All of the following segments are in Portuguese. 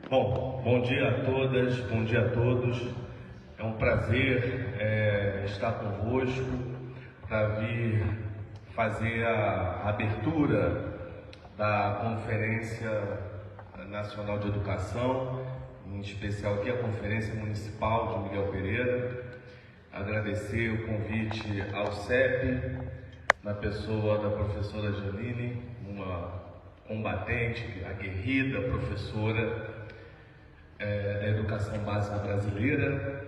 Bom dia a todas, bom dia a todos. É um prazer estar convosco para vir fazer a abertura da Conferência Nacional de Educação, em especial aqui a Conferência Municipal de Miguel Pereira. Agradecer o convite ao CEP, na pessoa da professora Janine, uma combatente, aguerrida professora da educação básica brasileira.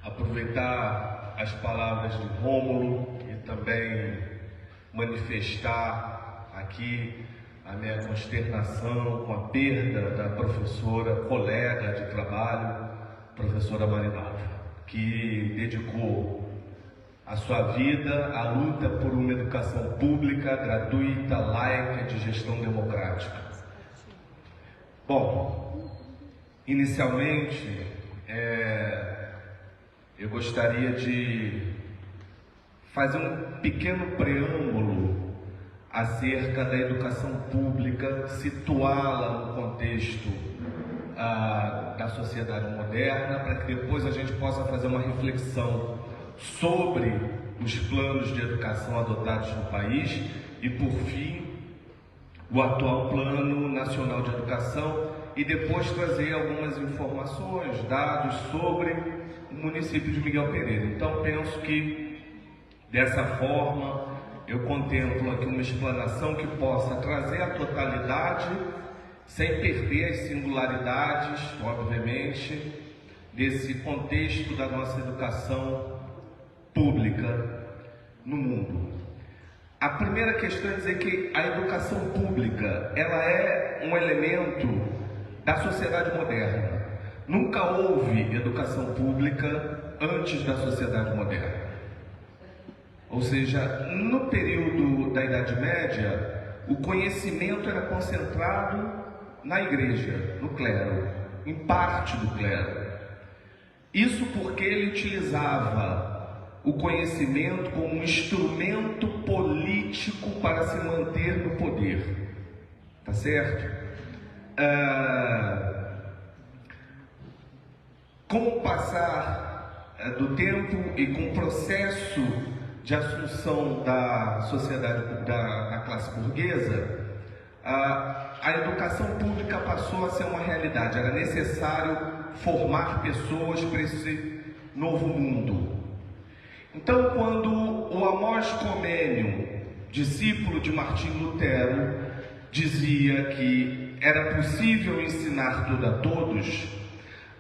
Aproveitar as palavras de Rômulo e também manifestar aqui a minha consternação com a perda da professora, colega de trabalho, professora Marinalva, que dedicou a sua vida à luta por uma educação pública, gratuita, laica, de gestão democrática. Inicialmente, eu gostaria de fazer um pequeno preâmbulo acerca da educação pública, situá-la no contexto da sociedade moderna, para que depois a gente possa fazer uma reflexão sobre os planos de educação adotados no país e, por fim, o atual Plano Nacional de Educação, e depois trazer algumas informações, dados sobre o município de Miguel Pereira. Então, penso que, dessa forma, eu contemplo aqui uma explanação que possa trazer a totalidade, sem perder as singularidades, obviamente, desse contexto da nossa educação pública no mundo. A primeira questão é dizer que a educação pública, ela é um elemento da sociedade moderna. Nunca houve educação pública antes da sociedade moderna. Ou seja, no período da Idade Média, o conhecimento era concentrado na igreja, no clero, em parte do clero. Isso porque ele utilizava o conhecimento como um instrumento político para se manter no poder. Tá certo? Com o passar do tempo e com o processo de assunção da sociedade, da classe burguesa, a educação pública passou a ser uma realidade. Era necessário formar pessoas para esse novo mundo. Então, quando o Amós Comênio, discípulo de Martinho Lutero, dizia que era possível ensinar tudo a todos,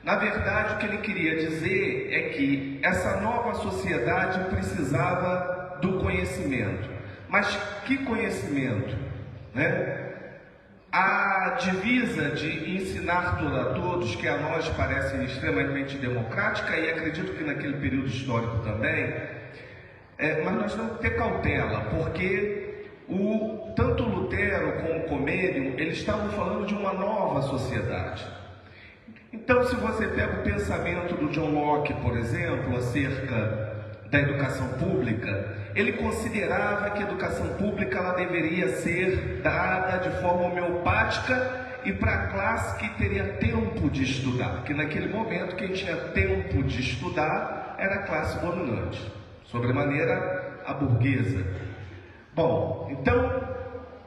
na verdade o que ele queria dizer é que essa nova sociedade precisava do conhecimento. Mas que conhecimento, né? A divisa de ensinar tudo a todos, que a nós parece extremamente democrática, e acredito que naquele período histórico também, mas nós temos que ter cautela, porque tanto Lutero como Comênio, eles estavam falando de uma nova sociedade. Então, se você pega o pensamento do John Locke, por exemplo, acerca da educação pública, ele considerava que a educação pública ela deveria ser dada de forma homeopática e para a classe que teria tempo de estudar, que naquele momento quem tinha tempo de estudar era a classe dominante, sobremaneira a burguesa. Então,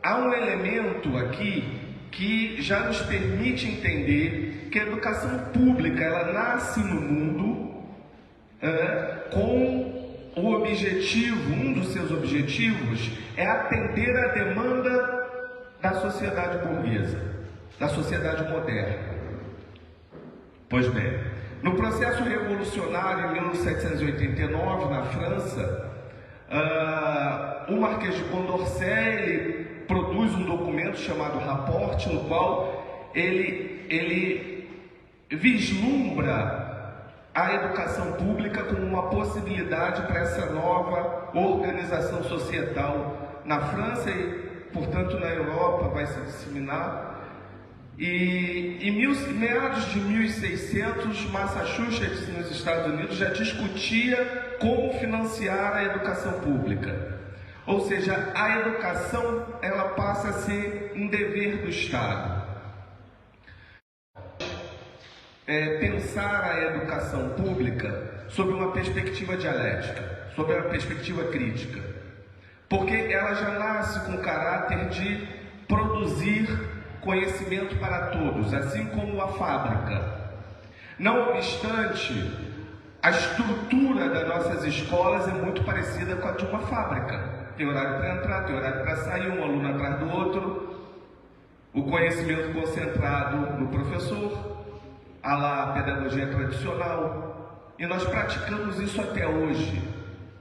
há um elemento aqui que já nos permite entender que a educação pública ela nasce no mundo com o objetivo, um dos seus objetivos é atender a demanda da sociedade burguesa, da sociedade moderna. Pois bem, no processo revolucionário em 1789 na França, o Marquês de Condorcet ele produz um documento chamado Rapport, no qual ele vislumbra a educação pública como uma possibilidade para essa nova organização societal na França e, portanto, na Europa vai se disseminar. E em meados de 1600, Massachusetts, nos Estados Unidos, já discutia como financiar a educação pública. Ou seja, a educação ela passa a ser um dever do Estado. pensar a educação pública sob uma perspectiva dialética, sob uma perspectiva crítica, porque ela já nasce com o caráter de produzir conhecimento para todos, assim como a fábrica. Não obstante, a estrutura das nossas escolas é muito parecida com a de uma fábrica. Tem horário para entrar, tem horário para sair, um aluno atrás do outro, o conhecimento concentrado no professor, a lá pedagogia tradicional, e nós praticamos isso até hoje.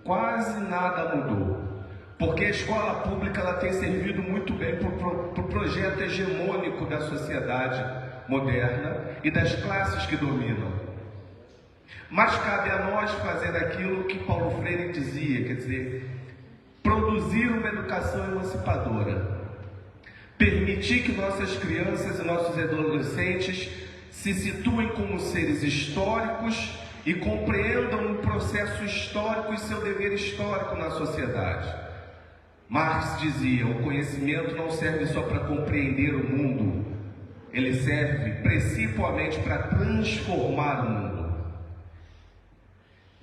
Quase nada mudou, porque a escola pública ela tem servido muito bem para o projeto hegemônico da sociedade moderna e das classes que dominam. Mas cabe a nós fazer aquilo que Paulo Freire dizia, quer dizer, produzir uma educação emancipadora, permitir que nossas crianças e nossos adolescentes se situem como seres históricos e compreendam o processo histórico e seu dever histórico na sociedade. Marx dizia: o conhecimento não serve só para compreender o mundo, ele serve principalmente para transformar o mundo.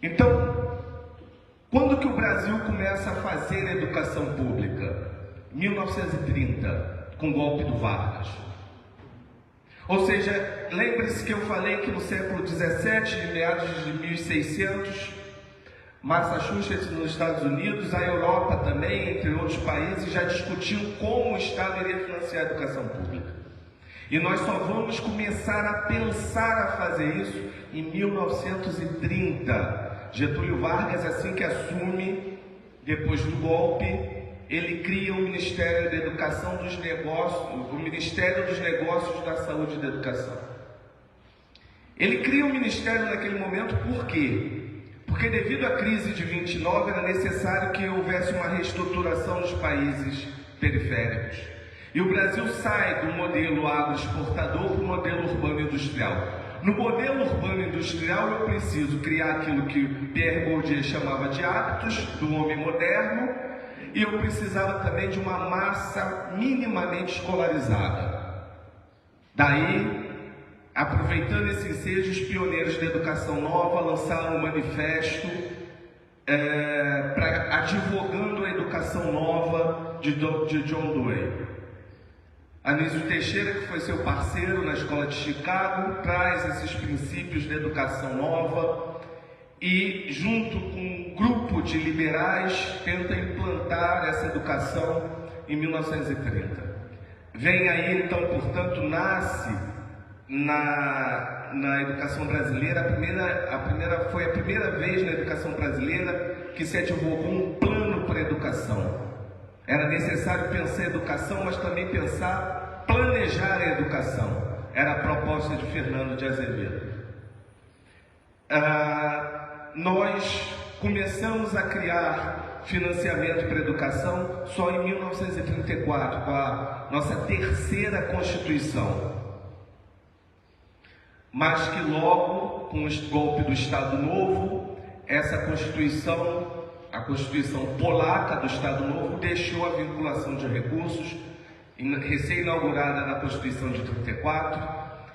Então, quando que o Brasil começa a fazer a educação pública? 1930, com o golpe do Vargas. Ou seja, lembre-se que eu falei que no século XVII, em meados de 1600, Massachusetts, nos Estados Unidos, a Europa também, entre outros países, já discutiam como o Estado iria financiar a educação pública. E nós só vamos começar a pensar a fazer isso em 1930. Getúlio Vargas, assim que assume, depois do golpe, ele cria o Ministério da Educação dos Negócios, o Ministério dos Negócios da Saúde e da Educação. Ele cria o Ministério naquele momento por quê? Porque devido à crise de 29 era necessário que houvesse uma reestruturação dos países periféricos. E o Brasil sai do modelo agroexportador para o modelo urbano-industrial. No modelo urbano-industrial eu preciso criar aquilo que Pierre Bourdieu chamava de hábitos do homem moderno, e eu precisava também de uma massa minimamente escolarizada. Daí, aproveitando esse ensejo, os pioneiros da educação nova lançaram um manifesto advogando a educação nova de John Dewey. Anísio Teixeira, que foi seu parceiro na escola de Chicago, traz esses princípios de educação nova e, junto com um grupo de liberais, tenta implantar essa educação em 1930. Vem aí, então, portanto, nasce na educação brasileira, foi a primeira vez na educação brasileira que se advogou um plano para a educação. Era necessário pensar a educação, mas também planejar a educação. Era a proposta de Fernando de Azevedo. Nós começamos a criar financiamento para a educação só em 1934, com a nossa terceira Constituição. Mas que logo, com o golpe do Estado Novo, essa Constituição, a Constituição polaca do Estado Novo, deixou a vinculação de recursos, recém-inaugurada na Constituição de 34,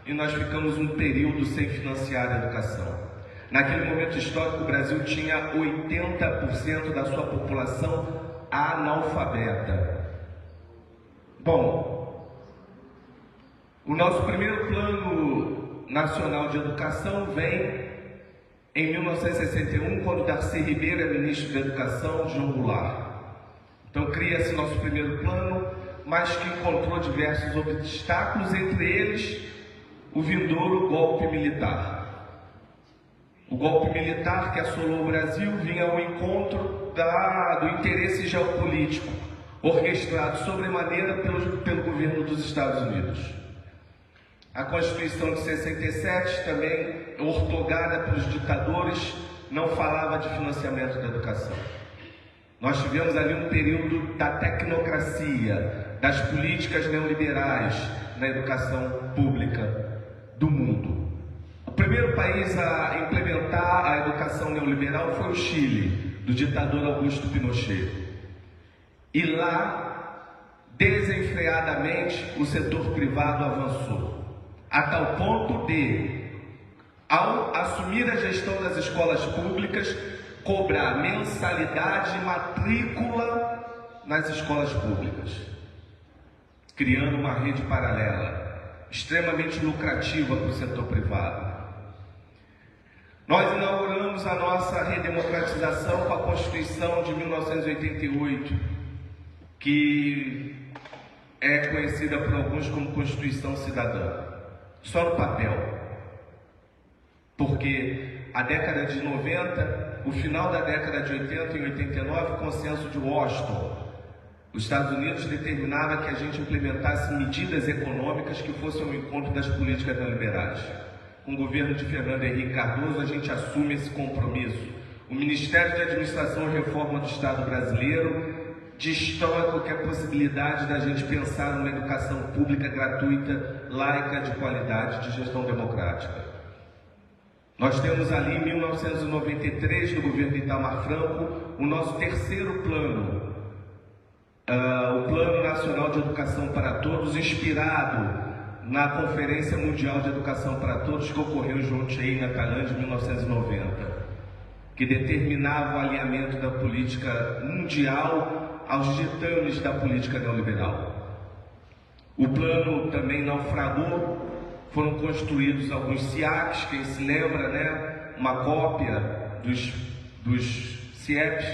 e nós ficamos um período sem financiar a educação. Naquele momento histórico, o Brasil tinha 80% da sua população analfabeta. Bom, o nosso primeiro Plano Nacional de Educação vem em 1961, quando Darcy Ribeiro é ministro da Educação, João Goulart. Então cria-se nosso primeiro plano, mas que encontrou diversos obstáculos, entre eles o vindouro golpe militar. O golpe militar que assolou o Brasil vinha ao encontro do interesse geopolítico, orquestrado sobremaneira pelo governo dos Estados Unidos. A Constituição de 67, também ortogada pelos ditadores, não falava de financiamento da educação. Nós tivemos ali um período da tecnocracia, das políticas neoliberais na educação pública do mundo. O primeiro país a implementar a educação neoliberal foi o Chile, do ditador Augusto Pinochet. E lá, desenfreadamente, o setor privado avançou, a tal ponto de ao assumir a gestão das escolas públicas, cobrar mensalidade e matrícula nas escolas públicas, criando uma rede paralela, extremamente lucrativa para o setor privado. Nós inauguramos a nossa redemocratização com a Constituição de 1988, que é conhecida por alguns como Constituição Cidadã, só no papel. Porque a década de 90, o final da década de 80 e 89, o consenso de Washington, os Estados Unidos determinava que a gente implementasse medidas econômicas que fossem ao encontro das políticas neoliberais. Com o governo de Fernando Henrique Cardoso, a gente assume esse compromisso. O Ministério de Administração e Reforma do Estado brasileiro destrói qualquer possibilidade da gente pensar numa educação pública gratuita, laica, de qualidade, de gestão democrática. Nós temos ali, em 1993, no governo de Itamar Franco, o nosso terceiro plano, o Plano Nacional de Educação para Todos, inspirado na Conferência Mundial de Educação para Todos, que ocorreu em Jundiaí, na Tailândia, em 1990, que determinava o alinhamento da política mundial aos ditames da política neoliberal. O plano também naufragou. Foram construídos alguns CIAPs, quem se lembra, né? Uma cópia dos CIEPs,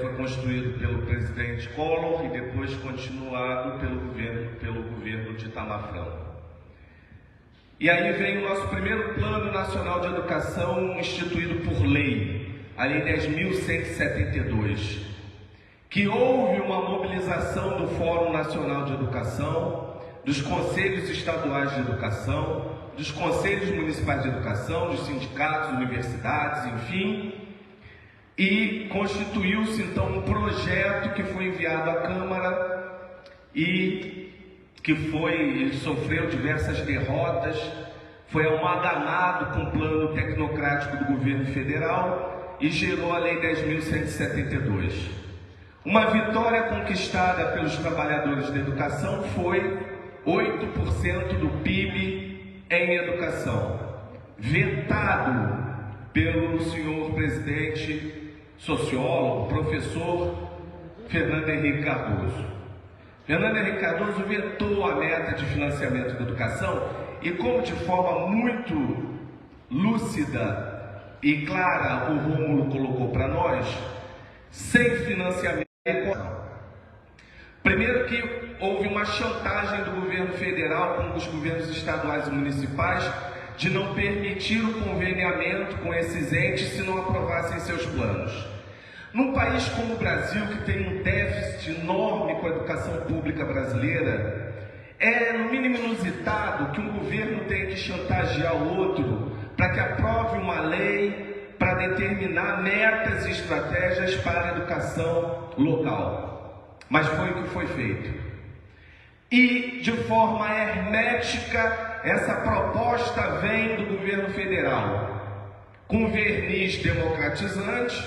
foi construído pelo presidente Collor e depois continuado pelo governo de Itamar Franco. E aí vem o nosso primeiro Plano Nacional de Educação, instituído por lei, a Lei 10.172, que houve uma mobilização do Fórum Nacional de Educação, dos Conselhos Estaduais de Educação, dos Conselhos Municipais de Educação, dos sindicatos, universidades, enfim, e constituiu-se então um projeto que foi enviado à Câmara e que sofreu diversas derrotas, foi amalgamado com o plano tecnocrático do governo federal e gerou a Lei 10.172. Uma vitória conquistada pelos trabalhadores da educação foi 8% do PIB em educação, vetado pelo senhor presidente, sociólogo, professor Fernando Henrique Cardoso. Fernando Henrique Cardoso vetou a meta de financiamento da educação e, como de forma muito lúcida e clara o Rômulo colocou para nós, sem financiamento. Primeiro que houve uma chantagem do governo federal com os governos estaduais e municipais de não permitir o conveniamento com esses entes se não aprovassem seus planos. Num país como o Brasil, que tem um déficit enorme com a educação pública brasileira, é no mínimo inusitado que um governo tenha que chantagear o outro para que aprove uma lei para determinar metas e estratégias para a educação local. Mas foi o que foi feito. E, de forma hermética, essa proposta vem do governo federal, com verniz democratizante,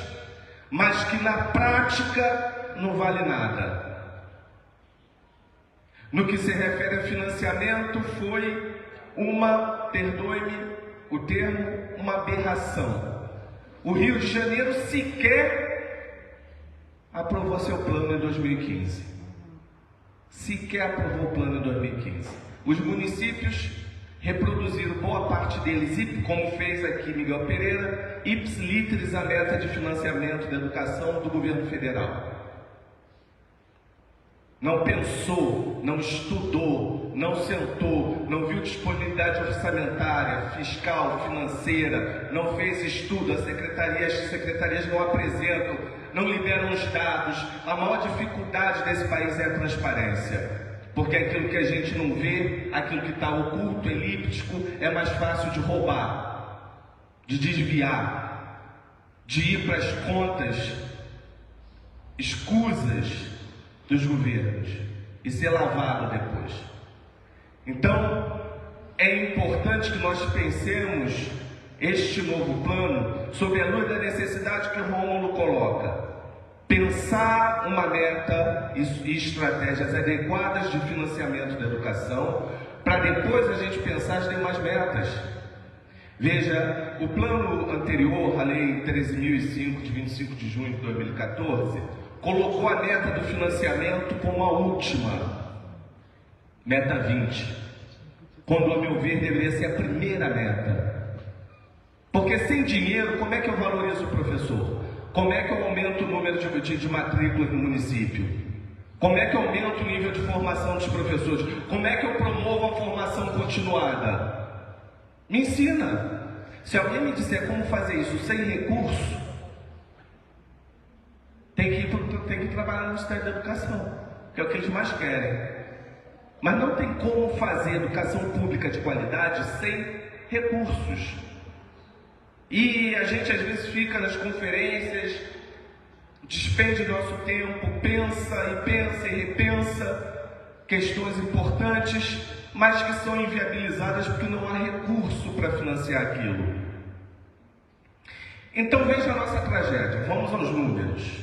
mas que na prática não vale nada. No que se refere a financiamento, foi perdoe-me o termo, uma aberração. O Rio de Janeiro sequer aprovou seu plano em 2015. Sequer aprovou o plano em 2015. Os municípios reproduziram boa parte deles, como fez aqui Miguel Pereira, ipsiliteris a meta de financiamento da educação do governo federal. Não pensou, não estudou, não sentou, não viu disponibilidade orçamentária, fiscal, financeira, não fez estudo, as secretarias não apresentam, não liberam os dados. A maior dificuldade desse país é a transparência. Porque aquilo que a gente não vê, aquilo que está oculto, elíptico, é mais fácil de roubar, de desviar, de ir para as contas escusas dos governos e ser lavado depois. Então, é importante que nós pensemos este novo plano sob a luz da necessidade que o Rômulo coloca. Pensar uma meta e estratégias adequadas de financiamento da educação, para depois a gente pensar as demais metas. Veja, o plano anterior, a Lei 13.005, de 25 de junho de 2014, colocou a meta do financiamento como a última, meta 20, quando, a meu ver, deveria ser a primeira meta. Porque sem dinheiro, como é que eu valorizo o professor? Como é que eu aumento o número de matrículas no município? Como é que eu aumento o nível de formação dos professores? Como é que eu promovo a formação continuada? Me ensina. Se alguém me disser como fazer isso sem recurso, tem que trabalhar no Ministério da Educação, que é o que eles mais querem. Mas não tem como fazer educação pública de qualidade sem recursos. E a gente às vezes fica nas conferências, despende nosso tempo, pensa e repensa questões importantes, mas que são inviabilizadas porque não há recurso para financiar aquilo. Então veja a nossa tragédia, vamos aos números.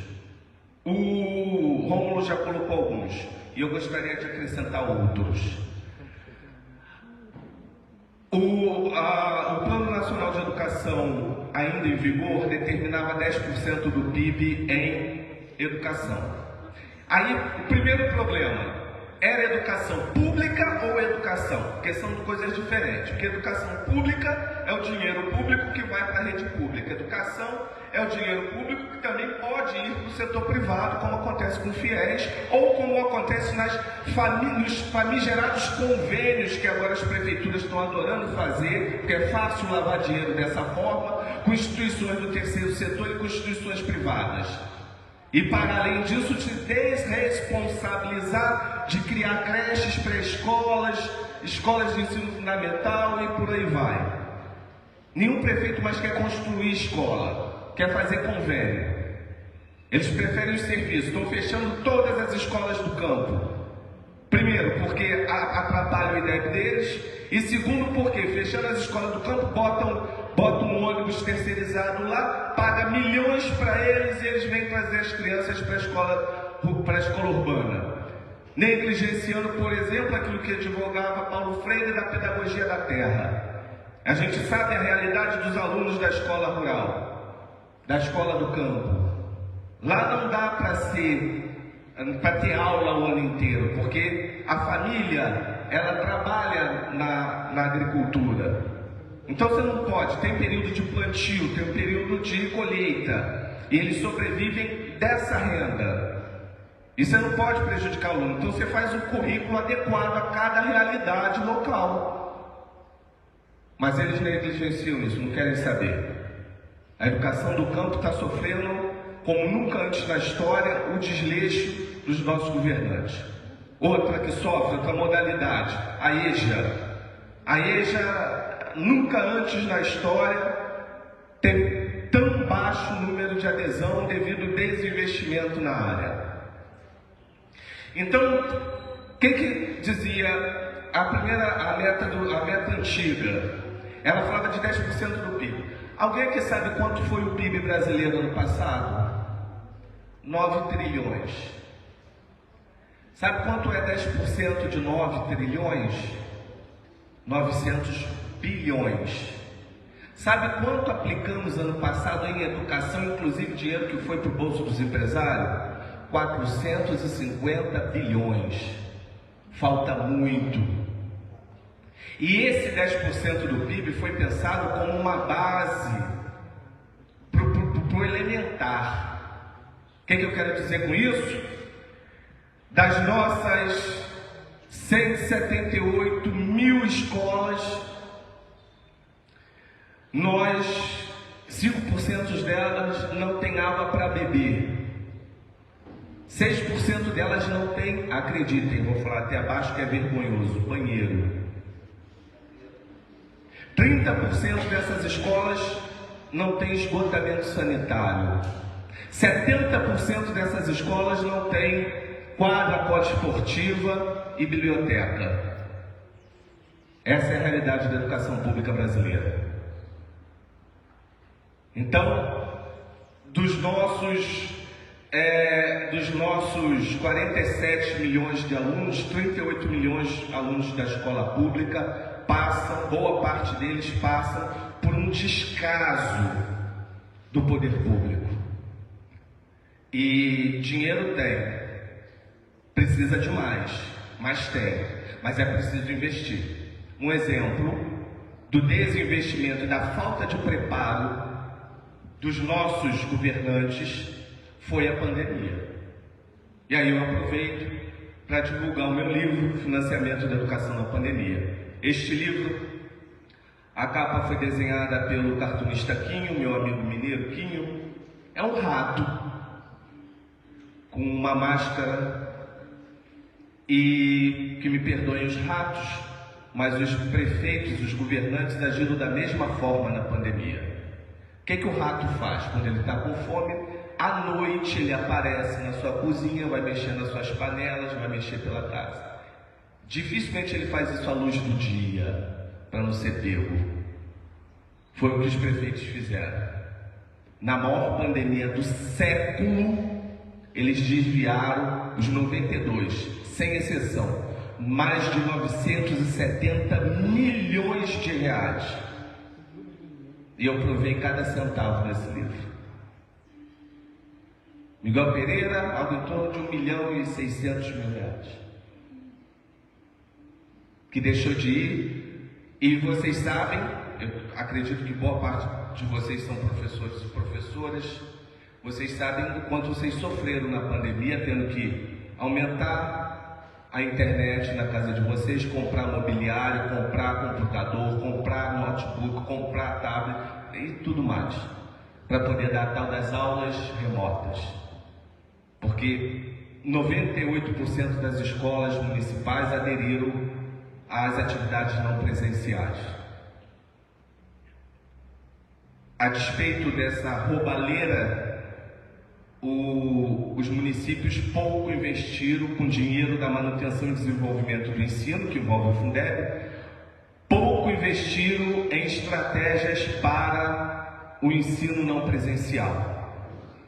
O Rômulo já colocou alguns, e eu gostaria de acrescentar outros. O Plano Nacional de Educação, ainda em vigor, determinava 10% do PIB em educação. Aí, o primeiro problema, era educação pública ou educação? Porque são coisas diferentes. Porque educação pública é o dinheiro público que vai para a rede pública. Educação é o dinheiro público que também pode ir para o setor privado, como acontece com o FIES, ou como acontece nos famigerados convênios que agora as prefeituras estão adorando fazer, porque é fácil lavar dinheiro dessa forma, com instituições do terceiro setor e com instituições privadas. E para além disso, te desresponsabilizar de criar creches, pré-escolas, escolas de ensino fundamental e por aí vai. Nenhum prefeito mais quer construir escola, quer fazer convênio. Eles preferem os serviços, estão fechando todas as escolas do campo. Primeiro, porque atrapalha o IDEB deles, e segundo, porque fechando as escolas do campo, botam um ônibus terceirizado lá, paga milhões para eles e eles vêm trazer as crianças para a escola urbana. Negligenciando, por exemplo, aquilo que advogava Paulo Freire da pedagogia da terra. A gente sabe a realidade dos alunos da escola rural, da escola do campo. Lá não dá para ter aula o ano inteiro, porque a família, ela trabalha na agricultura. Então você não pode, tem período de plantio, tem um período de colheita, e eles sobrevivem dessa renda. E você não pode prejudicar o aluno, então você faz um currículo adequado a cada realidade local. Mas eles negligenciam isso, não querem saber. A educação do campo está sofrendo, como nunca antes na história, o desleixo dos nossos governantes. Outra que sofre, outra modalidade, a EJA. A EJA, nunca antes na história, teve tão baixo número de adesão devido ao desinvestimento na área. Então, o que dizia a meta antiga? Ela falava de 10% do PIB. Alguém aqui sabe quanto foi o PIB brasileiro ano passado? 9 trilhões. Sabe quanto é 10% de 9 trilhões? 900 bilhões. Sabe quanto aplicamos ano passado em educação, inclusive dinheiro que foi para o bolso dos empresários? 450 bilhões. Falta muito. E esse 10% do PIB foi pensado como uma base para o elementar. O que eu quero dizer com isso? Das nossas 178 mil escolas, 5% delas não tem água para beber. 6% delas não tem, acreditem, vou falar até abaixo que é vergonhoso, banheiro. 30% dessas escolas não tem esgotamento sanitário. 70% dessas escolas não tem quadra poliesportiva e biblioteca. Essa é a realidade da educação pública brasileira. Então, dos nossos 47 milhões de alunos, 38 milhões de alunos da escola pública boa parte deles passam por um descaso do poder público. E dinheiro tem, precisa de mais, mas tem, mas é preciso investir. Um exemplo do desinvestimento e da falta de preparo dos nossos governantes foi a pandemia. E aí eu aproveito para divulgar o meu livro, Financiamento da Educação na Pandemia. Este livro, a capa foi desenhada pelo cartunista Quinho, meu amigo mineiro Quinho. É um rato com uma máscara, e que me perdoem os ratos, mas os prefeitos, os governantes agiram da mesma forma na pandemia. O que o rato faz? Quando ele está com fome, à noite ele aparece na sua cozinha, vai mexer nas suas panelas, vai mexer pela casa. Dificilmente ele faz isso à luz do dia, para não ser pego. Foi o que os prefeitos fizeram. Na maior pandemia do século, eles desviaram os 92, sem exceção, mais de 970 milhões de reais. E eu provei cada centavo nesse livro. Miguel Pereira, algo em torno de 1.600.000 reais. Que deixou de ir, e vocês sabem, eu acredito que boa parte de vocês são professores e professoras, vocês sabem o quanto vocês sofreram na pandemia, tendo que aumentar a internet na casa de vocês, comprar mobiliário, comprar computador, comprar notebook, comprar tablet e tudo mais, para poder dar a tal das aulas remotas. Porque 98% das escolas municipais aderiram às atividades não presenciais. A despeito dessa roubalheira, os municípios pouco investiram com dinheiro da manutenção e desenvolvimento do ensino, que envolve o Fundeb, pouco investiram em estratégias para o ensino não presencial.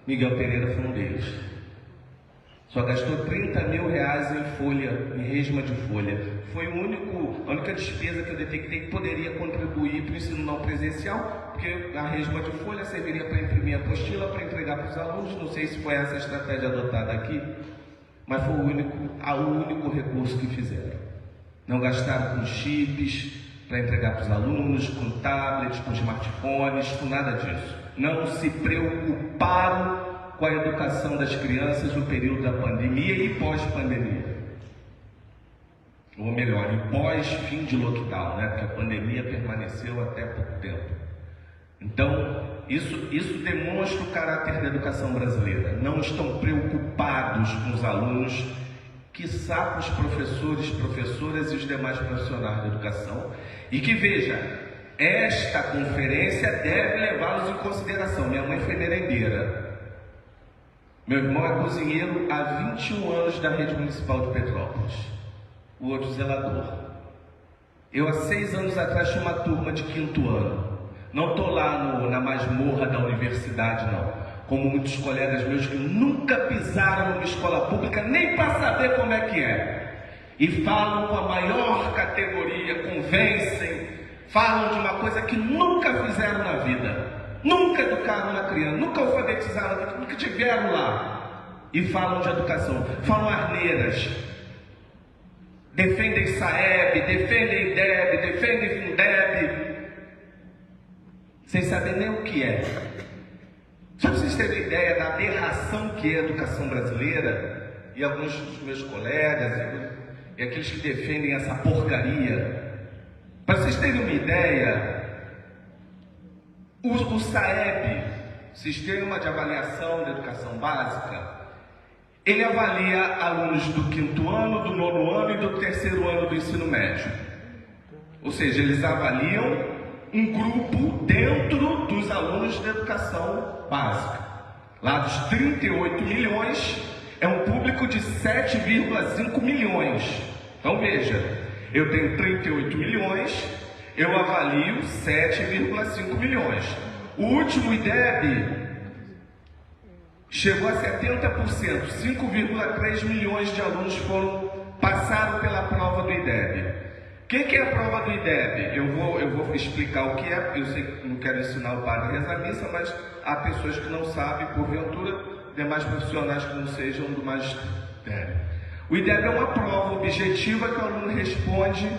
Miguel Pereira foi um deles. Só gastou 30 mil reais em folha, em resma de folha. Foi a única despesa que eu detectei que poderia contribuir para o ensino não presencial, porque a resma de folha serviria para imprimir a apostila, para entregar para os alunos. Não sei se foi essa a estratégia adotada aqui, mas foi o único recurso que fizeram. Não gastaram com chips para entregar para os alunos, com tablets, com smartphones, com nada disso. Não se preocuparam com a educação das crianças no período da pandemia e pós-pandemia. Ou melhor, e pós-fim de lockdown, né? Porque a pandemia permaneceu até pouco tempo. Então, isso demonstra o caráter da educação brasileira. Não estão preocupados com os alunos, quiçá com os professores, professoras e os demais profissionais da educação. E que veja, esta conferência deve levá-los em consideração. Minha mãe foi merendeira. Meu irmão é cozinheiro há 21 anos da rede municipal de Petrópolis. O outro zelador. Eu há 6 anos atrás tinha uma turma de 5º ano. Não estou lá na masmorra da universidade, não. Como muitos colegas meus que nunca pisaram numa escola pública, nem para saber como é que é. E falam com a maior categoria, convencem, falam de uma coisa que nunca fizeram na vida. Nunca educaram uma criança, nunca alfabetizaram, nunca tiveram lá. E falam de educação, falam asneiras. Defendem SAEB, defendem IDEB, defendem Fundeb, sem saber nem o que é. Só para vocês terem ideia da aberração que é a educação brasileira, e alguns dos meus colegas, e aqueles que defendem essa porcaria. Para vocês terem uma ideia, o SAEB, Sistema de Avaliação da Educação Básica, ele avalia alunos do 5º ano, do 9º ano e do 3º ano do ensino médio. Ou seja, eles avaliam um grupo dentro dos alunos da educação básica. Lá dos 38 milhões, é um público de 7,5 milhões. Então veja, eu tenho 38 milhões, eu avalio 7,5 milhões. O último IDEB chegou a 70%, 5,3 milhões de alunos passaram pela prova do IDEB. que é a prova do IDEB? Eu vou explicar o que é, eu sei que não quero ensinar o padre a rezar a missa, mas há pessoas que não sabem, porventura, demais profissionais que não sejam do magistério. O IDEB é uma prova objetiva que o aluno responde,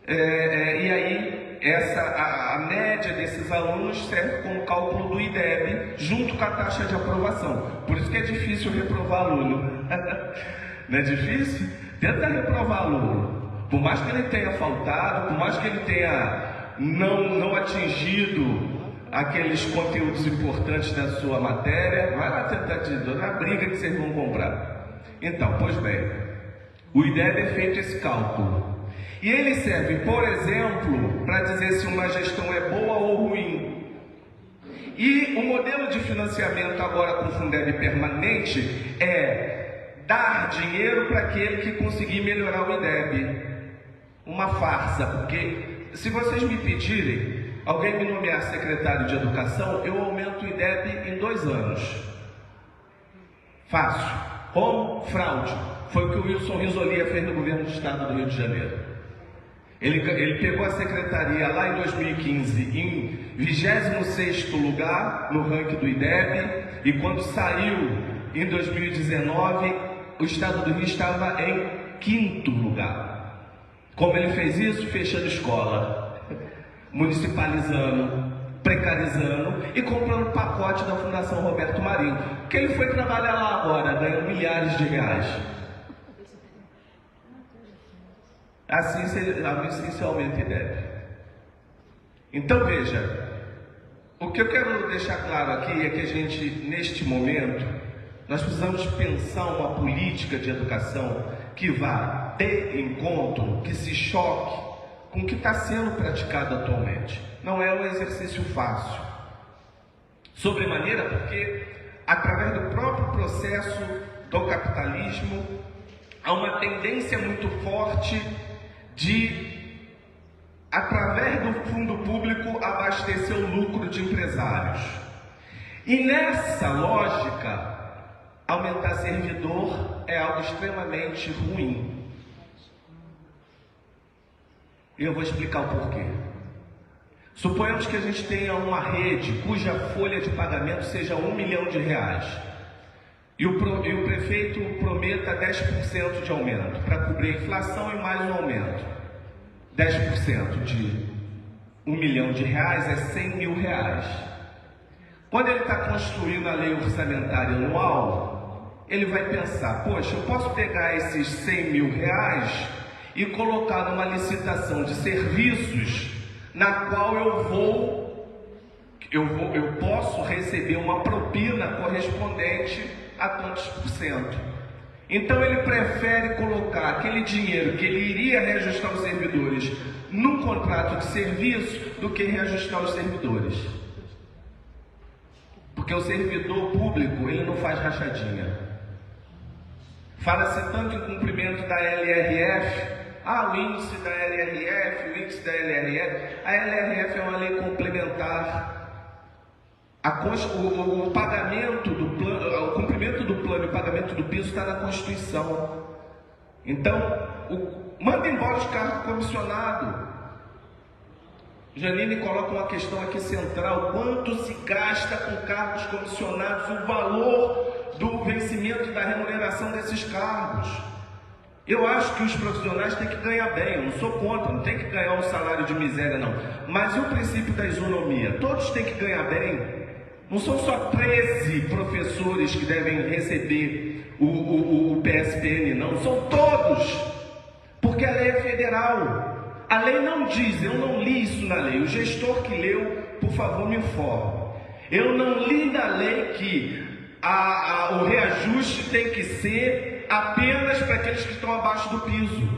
e aí a média desses alunos serve como cálculo do IDEB junto com a taxa de aprovação. Por isso que é difícil reprovar aluno. Não é difícil? Tenta reprovar aluno. Por mais que ele tenha faltado, por mais que ele tenha não atingido aqueles conteúdos importantes da sua matéria, vai lá tentar na briga que vocês vão comprar. Então, pois bem, o IDEB é feito esse cálculo. E ele serve, por exemplo, para dizer se uma gestão é boa ou ruim. E o modelo de financiamento agora com Fundeb permanente é dar dinheiro para aquele que conseguir melhorar o IDEB. Uma farsa, porque se vocês me pedirem, alguém me nomear secretário de Educação, eu aumento o IDEB em 2 anos. Fácil. Como? Fraude. Foi o que o Wilson Risolia fez no governo do estado do Rio de Janeiro. Ele pegou a secretaria lá em 2015 em 26º lugar no ranking do IDEB, e quando saiu em 2019, o estado do Rio estava em 5º lugar. Como ele fez isso? Fechando escola, municipalizando, precarizando e comprando pacote da Fundação Roberto Marinho, que ele foi trabalhar lá agora, ganhando milhares de reais. Assim se aumenta a ideia. Então veja, o que eu quero deixar claro aqui é que a gente, neste momento, nós precisamos pensar uma política de educação que vá de encontro, que se choque com o que está sendo praticado atualmente. Não é um exercício fácil. Sobremaneira porque, através do próprio processo do capitalismo, há uma tendência muito forte de, através do fundo público, abastecer o lucro de empresários. E nessa lógica, aumentar servidor é algo extremamente ruim. E eu vou explicar o porquê. Suponhamos que a gente tenha uma rede cuja folha de pagamento seja R$1 milhão e o prefeito prometa 10% de aumento para cobrir a inflação e mais um aumento. 10% de R$1 milhão é R$100 mil. Quando ele está construindo a lei orçamentária anual, ele vai pensar: poxa, eu posso pegar esses R$100 mil e colocar numa licitação de serviços na qual eu posso receber uma propina correspondente a tantos por cento. Então ele prefere colocar aquele dinheiro que ele iria reajustar os servidores num contrato de serviço do que reajustar os servidores. Porque o servidor público, ele não faz rachadinha. Fala-se tanto em cumprimento da LRF, o índice da LRF, o índice da LRF. A LRF é uma lei complementar. O pagamento do plano, o cumprimento do plano e o pagamento do piso está na Constituição. Então, manda embora os cargos comissionados. Janine coloca uma questão aqui central: quanto se gasta com cargos comissionados, o valor do vencimento da remuneração desses cargos. Eu acho que os profissionais têm que ganhar bem, eu não sou contra, não tem que ganhar um salário de miséria não, mas e o princípio da isonomia? Todos têm que ganhar bem. Não são só 13 professores que devem receber o PSPN, não, são todos, porque a lei é federal. A lei não diz, eu não li isso na lei, o gestor que leu, por favor, me informe. Eu não li na lei que o reajuste tem que ser apenas para aqueles que estão abaixo do piso.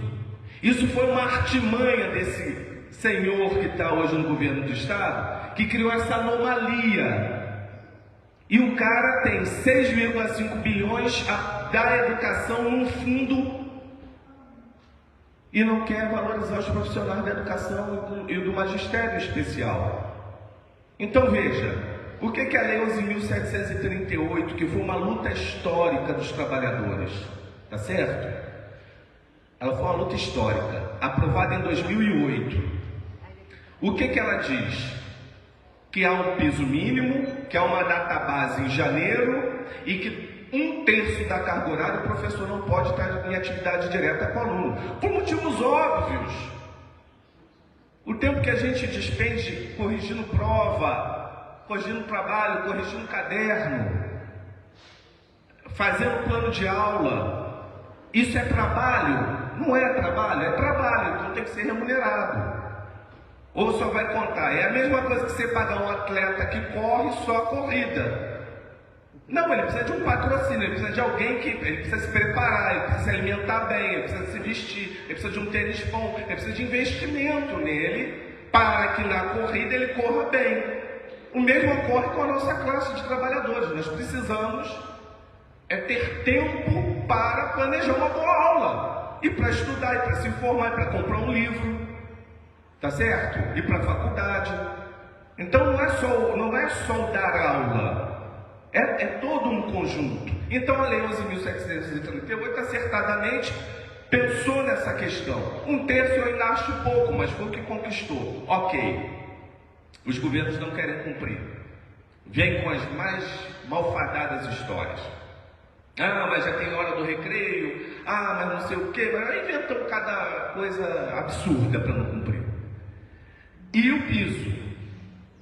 Isso foi uma artimanha desse senhor que está hoje no governo do estado, que criou essa anomalia. E o cara tem 6,5 bilhões da educação num fundo e não quer valorizar os profissionais da educação e do magistério especial. Então veja, o que é a Lei 11.738, que foi uma luta histórica dos trabalhadores, tá certo? Ela foi uma luta histórica, aprovada em 2008. O que ela diz? Que há um piso mínimo, que há uma database em janeiro e que 1/3 da carga horária o professor não pode estar em atividade direta com o aluno, por motivos óbvios. O tempo que a gente despende corrigindo prova, corrigindo trabalho, corrigindo caderno, fazendo plano de aula, isso é trabalho? Não é trabalho, é trabalho, então tem que ser remunerado. Ou só vai contar? É a mesma coisa que você pagar um atleta que corre só a corrida. Não, ele precisa de um patrocínio, ele precisa de alguém que... Ele precisa se preparar, ele precisa se alimentar bem, ele precisa se vestir, ele precisa de um tênis bom, ele precisa de investimento nele para que na corrida ele corra bem. O mesmo ocorre com a nossa classe de trabalhadores. Nós precisamos ter tempo para planejar uma boa aula, e para estudar, e para se informar, e para comprar um livro, tá certo? Ir para a faculdade. Então não é só dar aula. É todo um conjunto. Então a Lei 11.738 acertadamente pensou nessa questão. 1/3 eu ainda acho pouco, mas foi o que conquistou. Ok, os governos não querem cumprir. Vem com as mais malfadadas histórias. Ah, mas já tem hora do recreio. Ah, mas não sei o quê. Mas inventam cada coisa absurda para não cumprir. E o piso?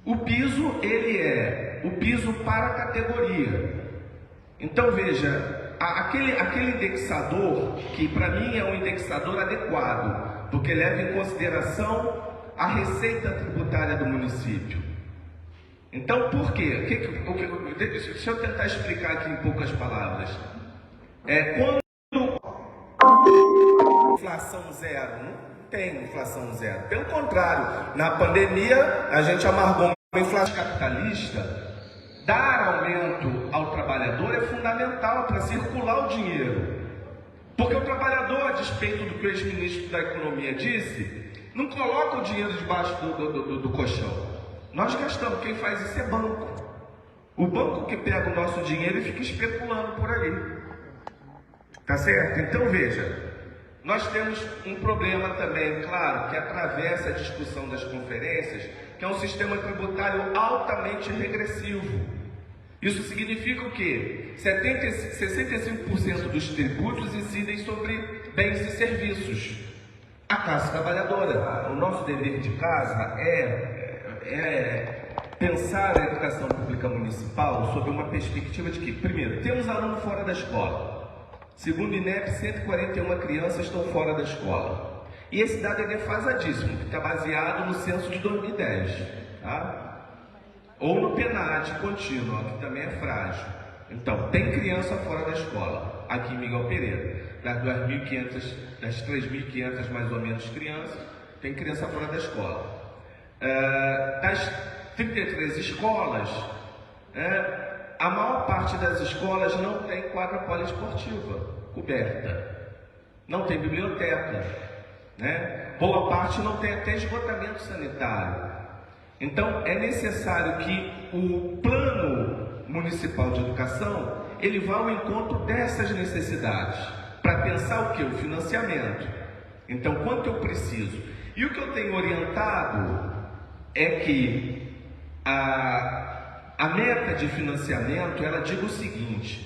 O piso, ele é o piso para a categoria. Então veja, aquele indexador, que para mim é um indexador adequado, porque leva em consideração a receita tributária do município. Então por quê? Deixa eu tentar explicar aqui em poucas palavras. Quando inflação zero, não tem inflação zero. Pelo contrário, na pandemia a gente amargou uma inflação capitalista. Dar aumento ao trabalhador é fundamental para circular o dinheiro. Porque o trabalhador, a despeito do que o ex-ministro da Economia disse, não coloca o dinheiro debaixo do colchão. Nós gastamos, quem faz isso é banco. O banco que pega o nosso dinheiro e fica especulando por aí. Tá certo? Então veja, nós temos um problema também, claro, que atravessa a discussão das conferências, que é um sistema tributário altamente regressivo. Isso significa o quê? 65% dos tributos incidem sobre bens e serviços. A classe trabalhadora. O nosso dever de casa é pensar a educação pública municipal sob uma perspectiva de que, primeiro, temos aluno fora da escola. Segundo o INEP, 141 crianças estão fora da escola. E esse dado é defasadíssimo, que está baseado no censo de 2010, tá? Ou no PNAD contínuo, que também é frágil. Então, tem criança fora da escola, aqui em Miguel Pereira. Das 3.500 mais ou menos crianças, tem criança fora da escola. Das 33 escolas, a maior parte das escolas não tem quadra poliesportiva coberta, não tem biblioteca, né? Boa parte não tem até esgotamento sanitário. Então é necessário que o plano municipal de educação ele vá ao encontro dessas necessidades, para pensar o que? O financiamento. Então quanto eu preciso? E o que eu tenho orientado é que a meta de financiamento, ela diz o seguinte: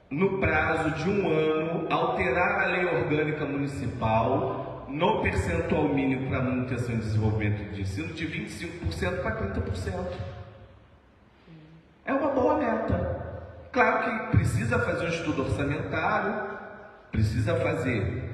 no prazo de 1 ano, alterar a lei orgânica municipal no percentual mínimo para manutenção e desenvolvimento de ensino de 25% para 30%. É uma boa meta. Claro que precisa fazer um estudo orçamentário, precisa fazer.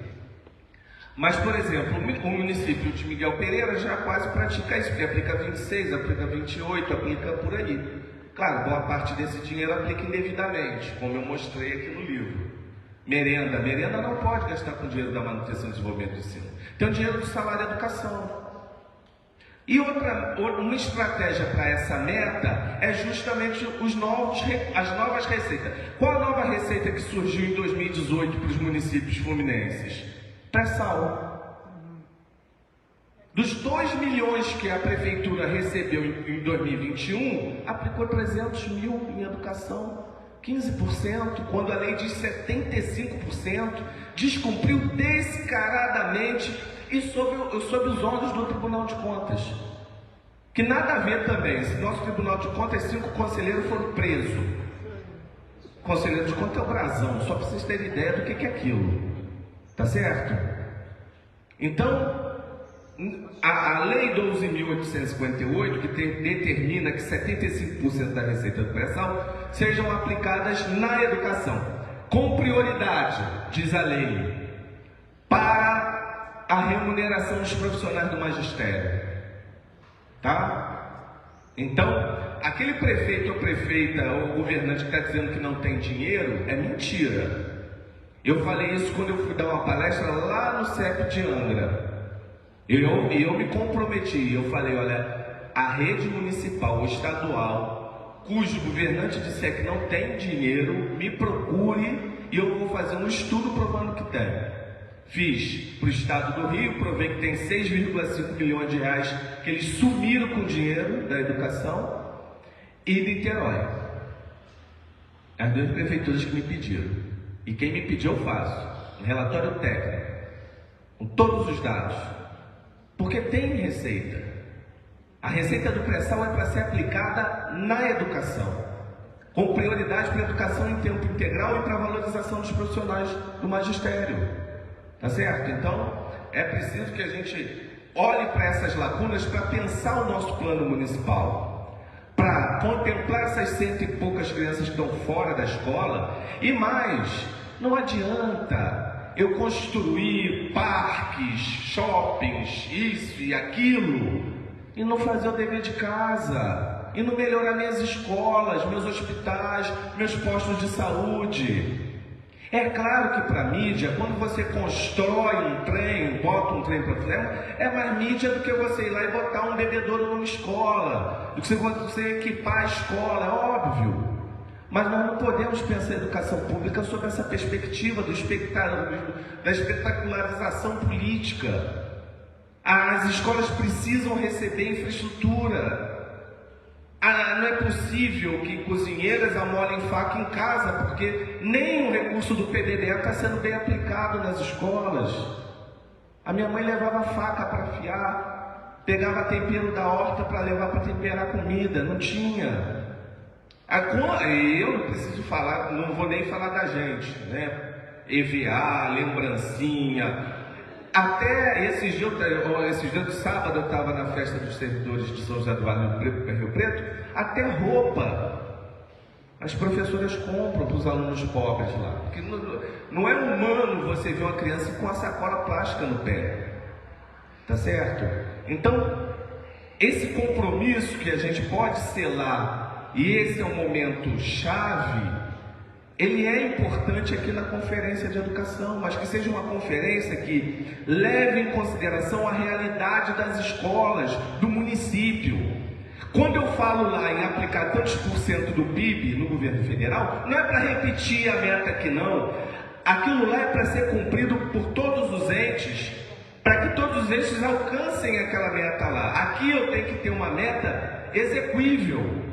Mas, por exemplo, o município de Miguel Pereira já quase pratica isso, porque aplica 26, aplica 28, aplica por aí. Claro, boa parte desse dinheiro aplica indevidamente, como eu mostrei aqui no livro. Merenda não pode gastar com dinheiro da manutenção e desenvolvimento do ensino. Tem o dinheiro do salário da educação. E uma estratégia para essa meta é justamente as novas receitas. Qual a nova receita que surgiu em 2018 para os municípios fluminenses? Pré-sal. Dos 2 milhões que a prefeitura recebeu em 2021, aplicou 300 mil em educação. 15%, quando a lei diz 75%, descumpriu descaradamente e sob os olhos do Tribunal de Contas. Que nada a ver também, se nosso Tribunal de Contas, 5 conselheiros foram presos. Conselheiro de Contas é o brasão, só para vocês terem ideia do que é aquilo. Tá certo? Então, a Lei 12.858, que determina que 75% da receita do pré-sal sejam aplicadas na educação, com prioridade, diz a lei, para a remuneração dos profissionais do magistério. Tá? Então, aquele prefeito ou prefeita ou governante que está dizendo que não tem dinheiro, é mentira. Eu falei isso quando eu fui dar uma palestra lá no CEP de Angra. Eu me comprometi, eu falei, olha, a rede municipal ou estadual, cujo governante disser que não tem dinheiro, me procure e eu vou fazer um estudo provando que tem. Fiz para o estado do Rio, provei que tem 6,5 milhões de reais que eles sumiram com o dinheiro da educação, e Niterói. As 2 prefeituras que me pediram. E quem me pediu eu faço. Um relatório técnico, com todos os dados. Porque tem receita. A receita do pré-sal é para ser aplicada na educação, com prioridade para a educação em tempo integral e para a valorização dos profissionais do magistério. Tá certo? Então, é preciso que a gente olhe para essas lacunas para pensar o nosso plano municipal, para contemplar essas 100 e poucas crianças que estão fora da escola. E mais, não adianta eu construir parques, shoppings, isso e aquilo, e não fazer o dever de casa, e não melhorar minhas escolas, meus hospitais, meus postos de saúde. É claro que para a mídia, quando você constrói um trem, bota um trem para frente, é mais mídia do que você ir lá e botar um bebedouro numa escola, do que você equipar a escola, é óbvio. Mas nós não podemos pensar a educação pública sob essa perspectiva da espetacularização política. As escolas precisam receber infraestrutura. Não é possível que cozinheiras amolem faca em casa, porque nem o recurso do PDD está sendo bem aplicado nas escolas. A minha mãe levava faca para afiar, pegava tempero da horta para levar para temperar comida, não tinha. Eu não preciso falar, não vou nem falar da gente, né? EVA, lembrancinha. Até esses dias de sábado eu estava na festa dos servidores de São José do Vale do Rio Preto, até roupa as professoras compram para os alunos pobres lá, porque não é humano você ver uma criança com a sacola plástica no pé, tá certo? Então, esse compromisso que a gente pode selar, e esse é um momento chave, ele é importante aqui na Conferência de Educação, mas que seja uma conferência que leve em consideração a realidade das escolas, do município. Quando eu falo lá em aplicar tantos por cento do PIB no governo federal, não é para repetir a meta aqui não. Aquilo lá é para ser cumprido por todos os entes, para que todos os entes alcancem aquela meta lá. Aqui eu tenho que ter uma meta exequível.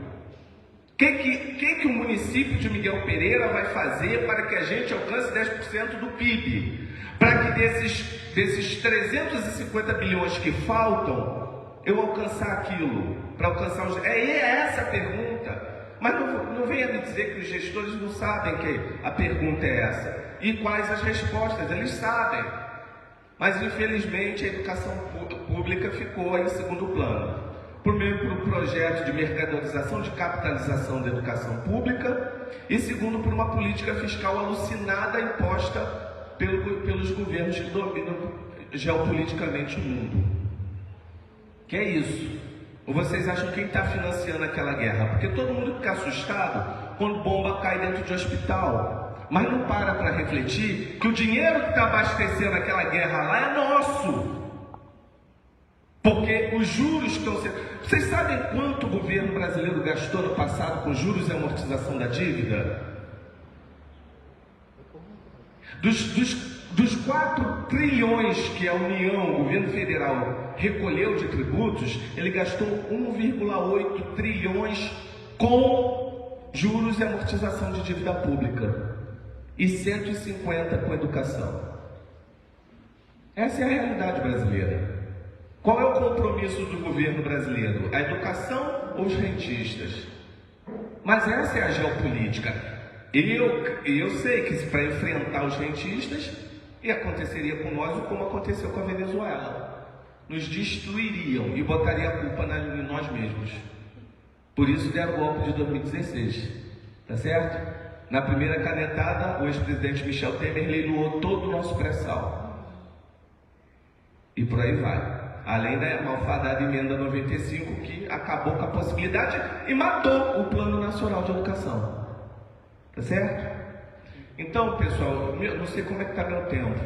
O que o município de Miguel Pereira vai fazer para que a gente alcance 10% do PIB? Para que desses 350 bilhões que faltam, eu alcançar aquilo? Para alcançar os... É essa a pergunta. Mas não venha me dizer que os gestores não sabem que a pergunta é essa. E quais as respostas? Eles sabem. Mas infelizmente a educação pública ficou em segundo plano. Por meio do projeto de mercadorização, de capitalização da educação pública, e segundo, por uma política fiscal alucinada imposta pelos governos que dominam geopoliticamente o mundo. Que é isso? Ou vocês acham quem está financiando aquela guerra? Porque todo mundo fica assustado quando bomba cai dentro de hospital, mas não para refletir que o dinheiro que está abastecendo aquela guerra lá é nosso. Porque os juros que estão sendo... Vocês sabem quanto o governo brasileiro gastou no passado com juros e amortização da dívida? Dos 4 trilhões que a União, o governo federal, recolheu de tributos, ele gastou 1,8 trilhões com juros e amortização de dívida pública, e 150 com educação. Essa é a realidade brasileira. Qual é o compromisso do governo brasileiro? A educação ou os rentistas? Mas essa é a geopolítica. Eu sei que para enfrentar os rentistas, e aconteceria com nós como aconteceu com a Venezuela. Nos destruiriam e botariam a culpa em nós mesmos. Por isso deram o golpe de 2016. Tá certo? Na primeira canetada, o ex-presidente Michel Temer leiloou todo o nosso pré-sal. E por aí vai. Além da malfadada emenda 95, que acabou com a possibilidade e matou o Plano Nacional de Educação. Tá certo? Então, pessoal, eu não sei como é que está meu tempo.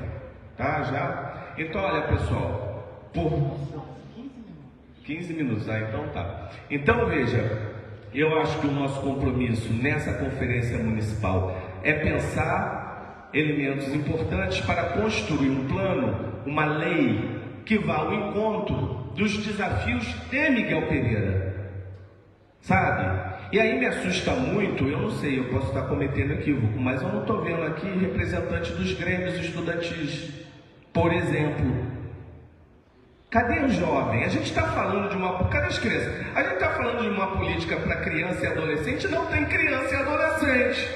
Tá? Já? Então, olha, pessoal, por 15 minutos. Ah, então tá. Então, veja, eu acho que o nosso compromisso nessa conferência municipal é pensar elementos importantes para construir um plano, uma lei que vá ao encontro dos desafios de Miguel Pereira, sabe? E aí me assusta muito, eu não sei, eu posso estar cometendo equívoco, mas eu não estou vendo aqui representantes dos grêmios estudantis, por exemplo. Cadê o jovem? A gente está falando de uma... Cadê as crianças? A gente está falando de uma política para criança e adolescente, não tem criança e adolescente.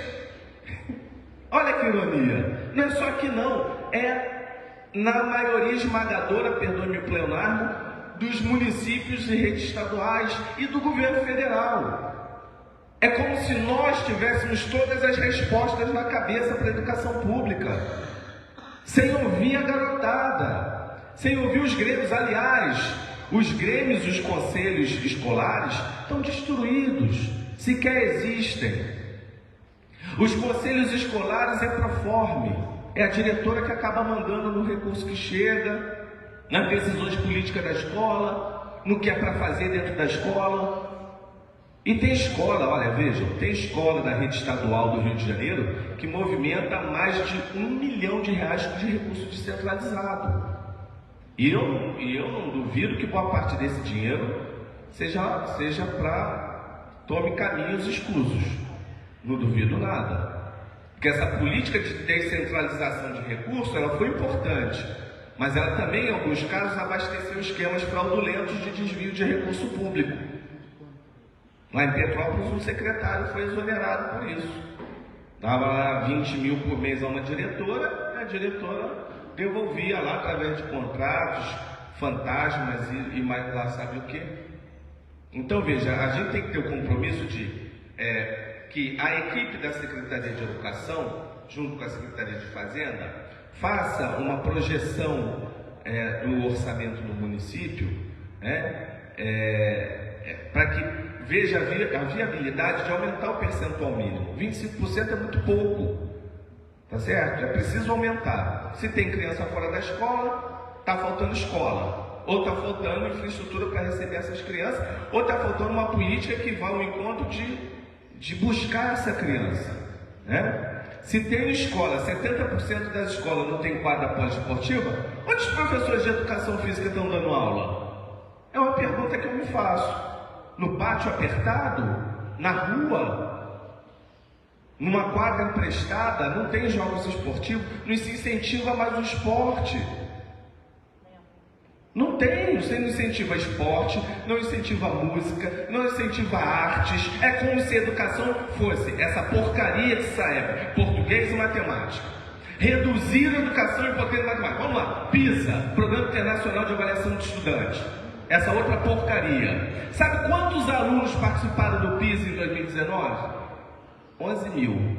Olha que ironia. Não é só que não, é na maioria esmagadora, perdoe-me o pleonasmo, dos municípios e redes estaduais e do governo federal. É como se nós tivéssemos todas as respostas na cabeça para a educação pública, sem ouvir a garotada, sem ouvir os grêmios. Aliás, os grêmios e os conselhos escolares estão destruídos, sequer existem. Os conselhos escolares é proforme. É a diretora que acaba mandando no recurso que chega, nas decisões políticas da escola, no que é para fazer dentro da escola. E tem escola, olha, vejam, tem escola da rede estadual do Rio de Janeiro que movimenta mais de R$1 milhão de recurso descentralizado. E eu não duvido que boa parte desse dinheiro seja para tome caminhos escusos. Não duvido nada. Porque essa política de descentralização de recursos, ela foi importante, mas ela também, em alguns casos, abasteceu esquemas fraudulentos de desvio de recurso público. Lá em Petrópolis, um secretário foi exonerado por isso. Dava lá 20 mil por mês a uma diretora, e a diretora devolvia lá através de contratos, fantasmas e mais lá sabe o quê. Então, veja, a gente tem que ter o compromisso de... que a equipe da Secretaria de Educação, junto com a Secretaria de Fazenda, faça uma projeção do orçamento no município, para que veja a viabilidade de aumentar o percentual mínimo. 25% é muito pouco, tá certo? É preciso aumentar. Se tem criança fora da escola, está faltando escola, ou está faltando infraestrutura para receber essas crianças, ou está faltando uma política que vá ao encontro de buscar essa criança, né? Se tem escola, 70% das escolas não tem quadra poliesportiva, onde os professores de educação física estão dando aula? É uma pergunta que eu me faço. No pátio apertado? Na rua? Numa quadra emprestada? Não tem jogos esportivos? Não se incentiva mais o esporte. Não tem, você não incentiva esporte, não incentiva música, não incentiva artes. É como se a educação fosse essa porcaria que sai, português e matemática. Reduzir a educação em português e matemática. Vamos lá, PISA, Programa Internacional de Avaliação de Estudantes. Essa outra porcaria. Sabe quantos alunos participaram do PISA em 2019? 11 mil.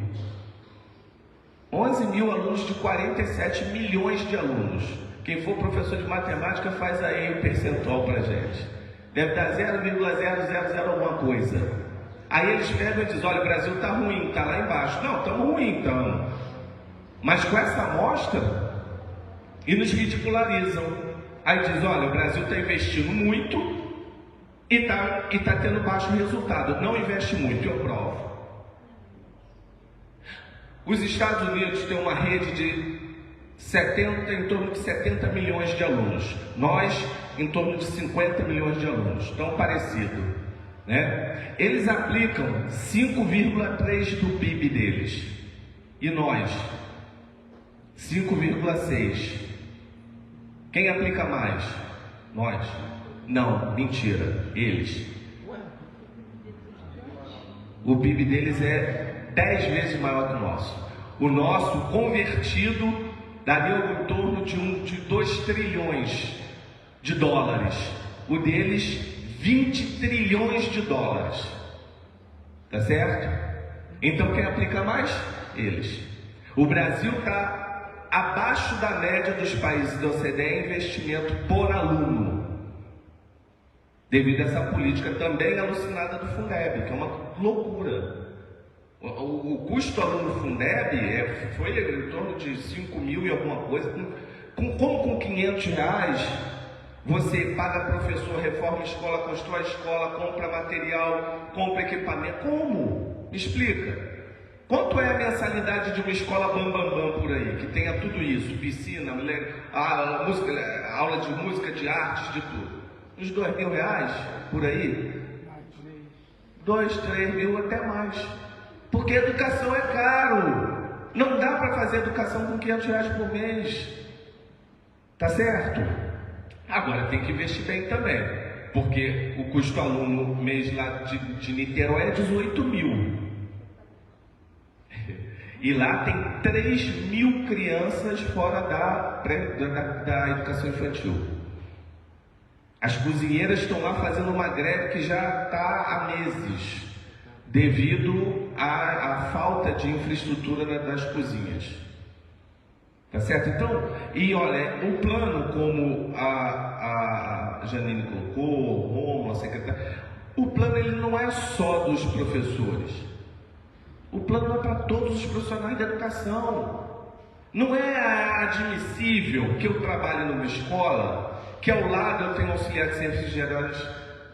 11 mil alunos de 47 milhões de alunos. Quem for professor de matemática faz aí o percentual para a gente. Deve dar 0,000 alguma coisa. Aí eles pegam e dizem, olha, o Brasil está ruim, está lá embaixo. Não, estamos ruim, estamos. Mas com essa amostra, e nos ridicularizam. Aí diz, olha, o Brasil está investindo muito e está tendo baixo resultado. Não investe muito, eu provo. Os Estados Unidos têm uma rede de em torno de 70 milhões de alunos. Nós, em torno de 50 milhões de alunos. Tão parecido. né? Eles aplicam 5,3% do PIB deles. E nós? 5,6%. Quem aplica mais? Nós. Não, mentira, eles. O PIB deles é 10 vezes maior que o nosso. O nosso, convertido, daria em torno de 2 trilhões de dólares. O deles, 20 trilhões de dólares. Tá certo? Então quem aplica mais? Eles. O Brasil está abaixo da média dos países da OCDE em investimento por aluno, devido a essa política também alucinada do Fundeb, que é uma loucura. O custo aluno Fundeb foi em torno de 5 mil e alguma coisa. Com 500 reais, você paga professor, reforma a escola, constrói a escola, compra material, compra equipamento. Como? Me explica. Quanto é a mensalidade de uma escola bambambam por aí, que tenha tudo isso, piscina, aula de música, de artes, de tudo? Uns 2 mil reais por aí? 2, 3 mil, até mais. Porque educação é caro. Não dá para fazer educação com 500 reais por mês. Tá certo? Agora tem que investir bem também, porque o custo aluno mês lá de Niterói é 18 mil. E lá tem 3 mil crianças fora da educação infantil. As cozinheiras estão lá fazendo uma greve que já está há meses, devido à falta de infraestrutura das cozinhas. Tá certo? Então, e olha, um plano como a Janine colocou, o Romo, a secretária, o plano ele não é só dos professores. O plano é para todos os profissionais da educação. Não é admissível que eu trabalhe numa escola, que ao lado eu tenho auxiliar de serviços gerais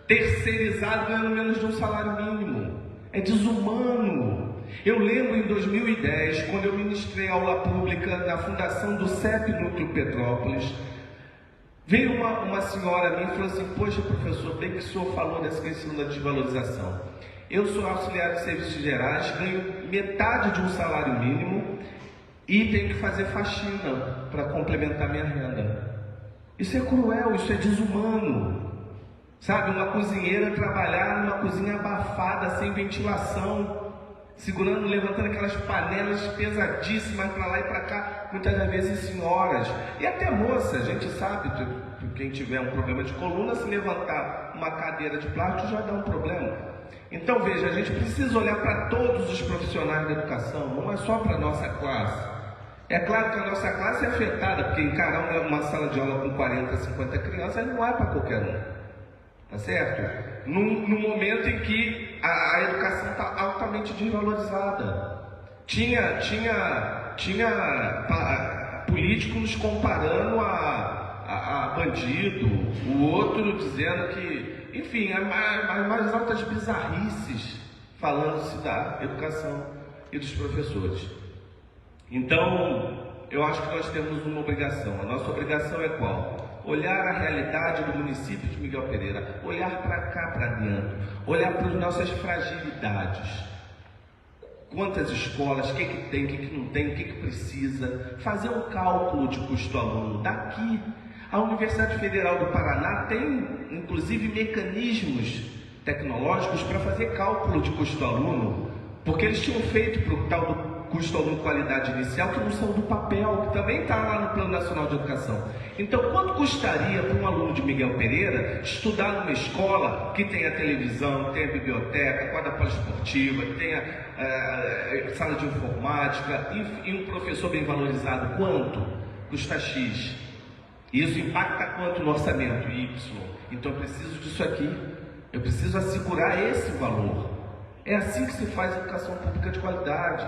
terceirizado ganhando menos de um salário mínimo. É desumano. Eu lembro em 2010, quando eu ministrei aula pública na fundação do CEP Núcleo Petrópolis, veio uma senhora a mim e falou assim: poxa professor, bem que o senhor falou dessa questão da desvalorização. Eu sou auxiliar de serviços gerais, ganho metade de um salário mínimo e tenho que fazer faxina para complementar minha renda. Isso é cruel, isso é desumano. Sabe, uma cozinheira trabalhar numa cozinha abafada, sem ventilação, segurando, levantando aquelas panelas pesadíssimas para lá e para cá, muitas das vezes senhoras, e até moça, a gente sabe, quem tiver um problema de coluna, se levantar uma cadeira de plástico já dá um problema. Então veja, a gente precisa olhar para todos os profissionais da educação, não é só para a nossa classe. É claro que a nossa classe é afetada, porque encarar uma sala de aula com 40, 50 crianças não é para qualquer um, tá certo? No momento em que a educação está altamente desvalorizada. Tinha políticos comparando a bandido, o outro dizendo que, enfim, as mais altas bizarrices falando-se da educação e dos professores. Então, eu acho que nós temos uma obrigação. A nossa obrigação é qual? Olhar a realidade do município de Miguel Pereira, olhar para cá, para dentro, olhar para as nossas fragilidades. Quantas escolas, o que tem, o que não tem, o que precisa, fazer um cálculo de custo-aluno. Daqui, a Universidade Federal do Paraná tem, inclusive, mecanismos tecnológicos para fazer cálculo de custo-aluno, porque eles tinham feito para o tal do custo-aluno qualidade inicial, que não saiu do papel, que também está lá no Plano Nacional de Educação. Então, quanto custaria para um aluno de Miguel Pereira estudar numa escola que tenha televisão, tenha biblioteca, quadra poliesportiva, tenha sala de informática e um professor bem valorizado? Quanto? Custa X. Isso impacta quanto no orçamento? Y. Então, eu preciso disso aqui. Eu preciso assegurar esse valor. É assim que se faz educação pública de qualidade.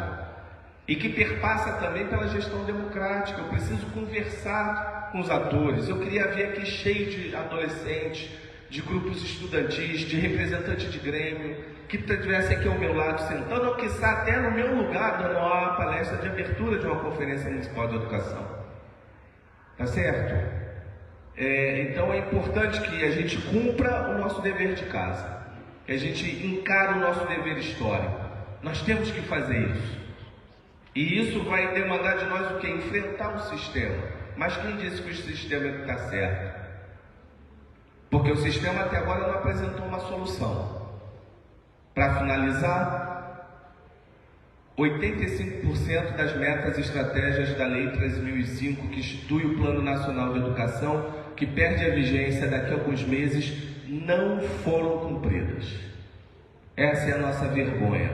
E que perpassa também pela gestão democrática. Eu preciso conversar com os atores. Eu queria ver aqui cheio de adolescentes, de grupos estudantis, de representantes de grêmio, que estivesse aqui ao meu lado sentando, ou quiçá até no meu lugar, dando uma palestra de abertura de uma conferência municipal de educação. Tá certo? Então é importante que a gente cumpra o nosso dever de casa. que a gente encara o nosso dever histórico. Nós temos que fazer isso. E isso vai demandar de nós o quê? Enfrentar o sistema. Mas quem disse que o sistema está certo? Porque o sistema até agora não apresentou uma solução. Para finalizar, 85% das metas e estratégias da Lei 13.005, que institui o Plano Nacional de Educação, que perde a vigência daqui a alguns meses, não foram cumpridas. Essa é a nossa vergonha.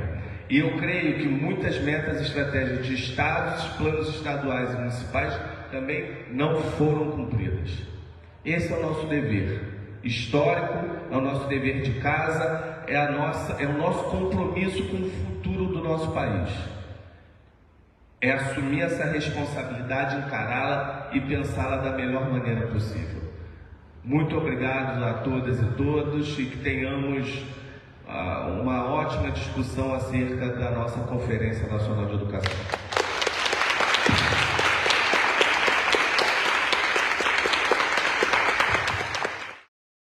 E eu creio que muitas metas e estratégias de estados, planos estaduais e municipais também não foram cumpridas. Esse é o nosso dever histórico, é o nosso dever de casa, é o nosso compromisso com o futuro do nosso país. É assumir essa responsabilidade, encará-la e pensá-la da melhor maneira possível. Muito obrigado a todas e todos e que tenhamos uma ótima discussão acerca da nossa Conferência Nacional de Educação.